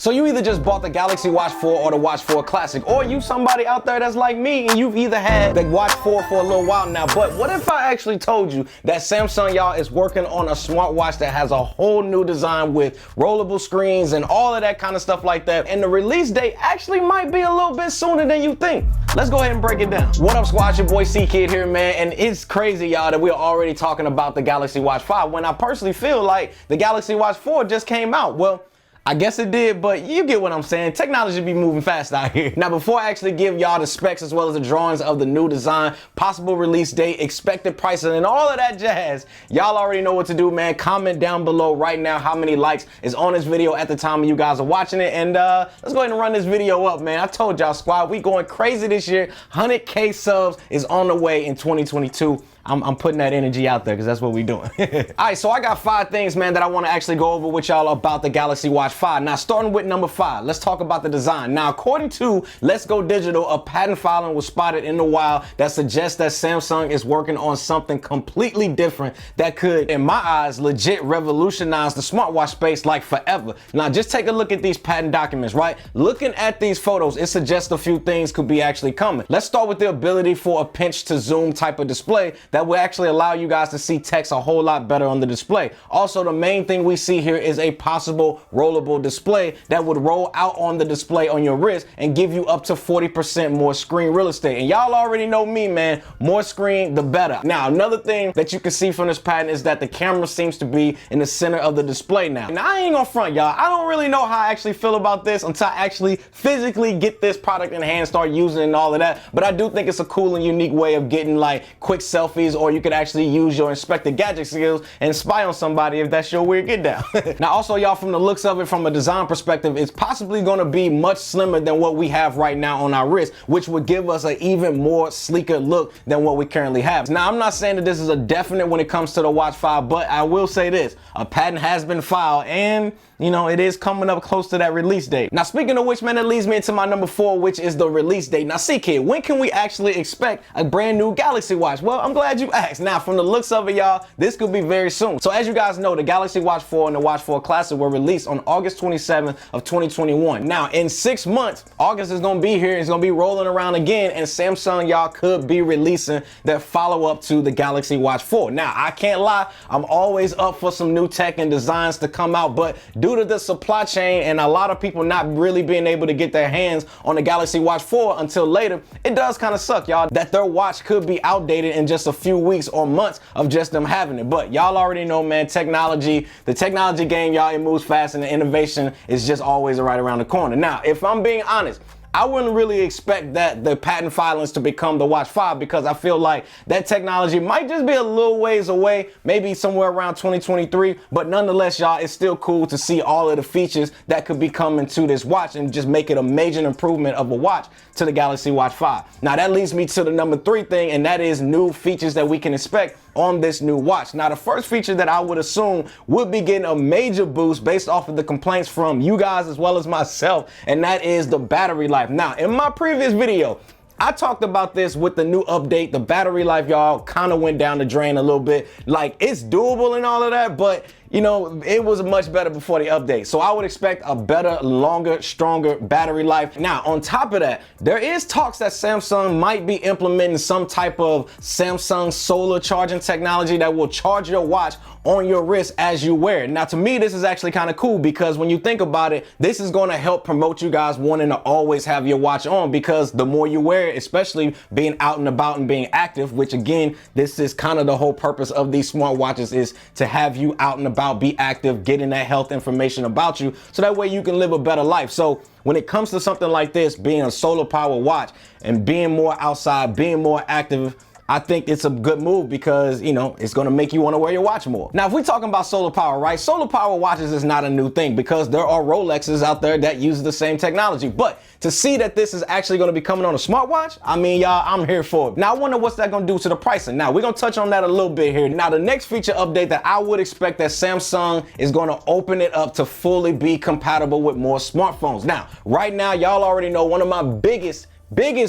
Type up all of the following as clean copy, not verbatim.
So you either just bought the Galaxy Watch 4 or the Watch 4 Classic, or you somebody out there that's like me and you've either had the Watch 4 for a little while now. But what if I actually told you that Samsung, y'all, is working on a smartwatch that has a whole new design with rollable screens and all of that kind of stuff like that, and the release date actually might be a little bit sooner than you think? Let's go ahead and break it down. What up, squad? Your boy C-Kid here, man, and it's crazy, y'all, that we're already talking about the Galaxy Watch 5 when I personally feel like the Galaxy Watch 4 just came out. Well, I guess it did, but you get what I'm saying. Technology be moving fast out here. Now, before I actually give y'all the specs as well as the drawings of the new design, possible release date, expected pricing, and all of that jazz, y'all already know what to do, man. Comment down below right now how many likes is on this video at the time you guys are watching it, and let's go ahead and run this video up, man. I told y'all, squad, we going crazy this year. 100K subs is on the way in 2022. I'm putting that energy out there because that's what we doing. All right, so I got 5 things, man, that I want to actually go over with y'all about the Galaxy Watch 5. Now, starting with number 5, let's talk about the design. Now, according to Let's Go Digital, a patent filing was spotted in the wild that suggests that Samsung is working on something completely different that could, in my eyes, legit revolutionize the smartwatch space like forever. Now, just take a look at these patent documents, right? Looking at these photos, it suggests a few things could be actually coming. Let's start with the ability for a pinch to zoom type of display that will actually allow you guys to see text a whole lot better on the display. Also, the main thing we see here is a possible rollable display that would roll out on the display on your wrist and give you up to 40% more screen real estate. And y'all already know me, man, more screen, the better. Now, another thing that you can see from this patent is that the camera seems to be in the center of the display now. Now, I ain't gonna front, y'all. I don't really know how I actually feel about this until I actually physically get this product in hand, start using it and all of that. But I do think it's a cool and unique way of getting like quick selfies, or you could actually use your Inspector Gadget skills and spy on somebody if that's your weird get down. Now, also, y'all, from the looks of it, from a design perspective, it's possibly going to be much slimmer than what we have right now on our wrist, which would give us an even more sleeker look than what we currently have. Now, I'm not saying that this is a definite when it comes to the Watch 5, but I will say this: a patent has been filed, and you know, it is coming up close to that release date. Now, speaking of which, man, that leads me into my number 4, which is the release date. Now, C-Kid, when can we actually expect a brand new Galaxy Watch? Well, I'm glad you asked. Now, from the looks of it, y'all, this could be very soon. So as you guys know, the Galaxy Watch 4 and the Watch 4 Classic were released on August 27th of 2021. Now, in 6 months, August is gonna be here. It's gonna be rolling around again, and Samsung, y'all, could be releasing their follow-up to the Galaxy Watch 4. Now, I can't lie, I'm always up for some new tech and designs to come out, but due to the supply chain and a lot of people not really being able to get their hands on the Galaxy Watch 4 until later, it does kind of suck, y'all, that their watch could be outdated in just a few weeks or months of just them having it. But y'all already know, man, technology, the technology game, y'all, it moves fast, and the innovation is just always right around the corner. Now, if I'm being honest, I wouldn't really expect that the patent filings to become the Watch 5, because I feel like that technology might just be a little ways away, maybe somewhere around 2023. But nonetheless, y'all, it's still cool to see all of the features that could be coming to this watch and just make it a major improvement of a watch to the Galaxy Watch 5. Now, that leads me to the number 3 thing, and that is new features that we can expect on this new watch. Now, the first feature that I would assume would be getting a major boost based off of the complaints from you guys as well as myself, and that is the battery life. Now, in my previous video, I talked about this with the new update. The battery life, y'all, kind of went down the drain a little bit. Like, it's doable and all of that, but you know, it was much better before the update. So I would expect a better, longer, stronger battery life. Now, on top of that, there is talks that Samsung might be implementing some type of Samsung solar charging technology that will charge your watch on your wrist as you wear it. Now, to me, this is actually kind of cool, because when you think about it, this is going to help promote you guys wanting to always have your watch on, because the more you wear it, especially being out and about and being active, which again, this is kind of the whole purpose of these smartwatches, is to have you out and about, be active, getting that health information about you, so that way you can live a better life. So when it comes to something like this, being a solar power watch and being more outside, being more active, I think it's a good move, because, you know, it's going to make you want to wear your watch more. Now, if we're talking about solar power, right? Solar power watches is not a new thing, because there are Rolexes out there that use the same technology. But to see that this is actually going to be coming on a smartwatch, I mean, y'all, I'm here for it. Now, I wonder what's that going to do to the pricing. Now, we're going to touch on that a little bit here. Now, the next feature update that I would expect that Samsung is going to open it up to fully be compatible with more smartphones. Now, right now, y'all already know one of my biggest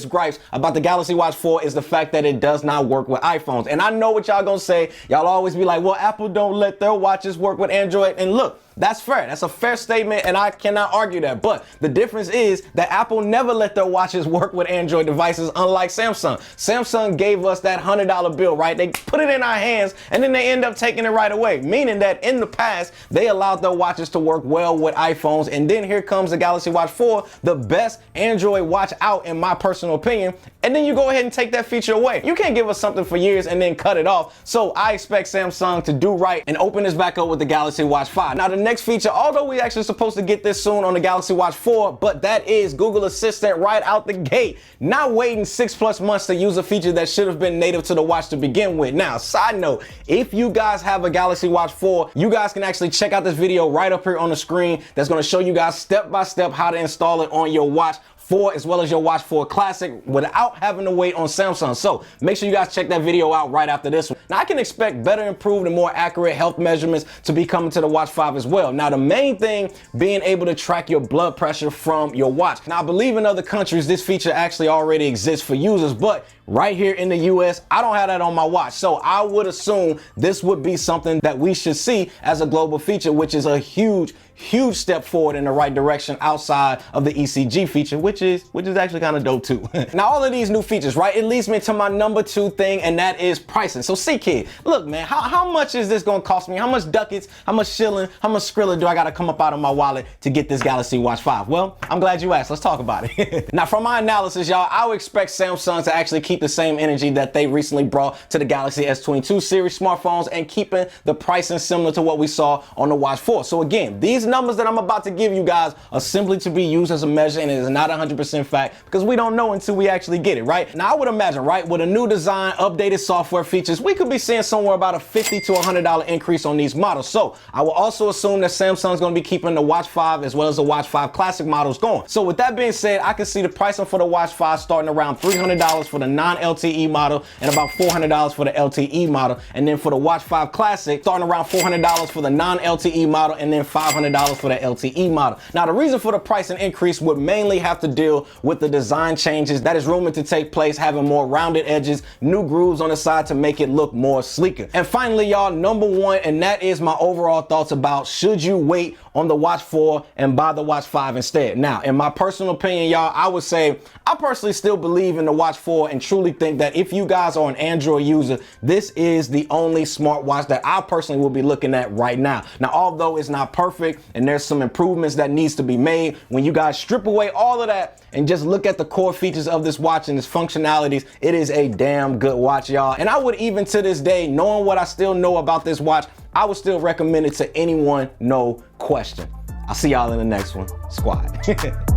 gripes about the Galaxy Watch 4 is the fact that it does not work with iPhones. And I know what y'all gonna say. Y'all always be like, well, Apple don't let their watches work with Android. And look, That's fair. That's a fair statement, and I cannot argue that. But the difference is that Apple never let their watches work with Android devices, unlike Samsung. Samsung gave us that $100 bill, right? They put it in our hands, and then they end up taking it right away, meaning that in the past, they allowed their watches to work well with iPhones, and then here comes the Galaxy Watch 4, the best Android watch out, in my personal opinion, and then you go ahead and take that feature away. You can't give us something for years and then cut it off. So I expect Samsung to do right and open this back up with the Galaxy Watch 5. Now the next feature, although we actually supposed to get this soon on the Galaxy Watch 4, but that is Google Assistant right out the gate. Not waiting 6+ months to use a feature that should have been native to the watch to begin with. Now, side note, if you guys have a Galaxy Watch 4, you guys can actually check out this video right up here on the screen that's going to show you guys step by step how to install it on your Watch 4 as well as your Watch 4 Classic without having to wait on Samsung. So make sure you guys check that video out right after this one. Now I can expect better, improved, and more accurate health measurements to be coming to the Watch 5 as well. Now the main thing being able to track your blood pressure from your watch. Now I believe in other countries this feature actually already exists for users, but right here in the US, I don't have that on my watch. So I would assume this would be something that we should see as a global feature, which is a huge step forward in the right direction outside of the ECG feature, which is actually kind of dope too. Now all of these new features, right, it leads me to my number 2 thing, and that is pricing. So C-Kid, look man, how much is this gonna cost me? How much ducats, how much shilling, how much skrilla do I gotta come up out of my wallet to get this Galaxy Watch 5? Well, I'm glad you asked. Let's talk about it. Now from my analysis, y'all, I would expect Samsung to actually keep the same energy that they recently brought to the Galaxy S22 series smartphones and keeping the pricing similar to what we saw on the Watch 4. So again, these numbers that I'm about to give you guys are simply to be used as a measure, and it is not 100% fact because we don't know until we actually get it, right? Now I would imagine, right, with a new design, updated software features, we could be seeing somewhere about a $50 to $100 increase on these models. So I will also assume that Samsung's going to be keeping the Watch 5 as well as the Watch 5 Classic models going. So with that being said, I can see the pricing for the Watch 5 starting around $300 for the non-LTE model and about $400 for the LTE model, and then for the Watch 5 Classic starting around $400 for the non-LTE model and then $500 for the LTE model. Now the reason for the pricing increase would mainly have to deal with the design changes that is rumored to take place, having more rounded edges, new grooves on the side to make it look more sleeker. And finally, y'all, number 1, and that is my overall thoughts about should you wait on the Watch 4 and buy the Watch 5 instead. Now, in my personal opinion, y'all, I would say I personally still believe in the Watch 4 and truly think that if you guys are an Android user, this is the only smartwatch that I personally will be looking at right now. Now, although it's not perfect and there's some improvements that needs to be made, when you guys strip away all of that and just look at the core features of this watch and its functionalities, it is a damn good watch, y'all. And I would even to this day, knowing what I still know about this watch, I would still recommend it to anyone, no question. I'll see y'all in the next one. Squad.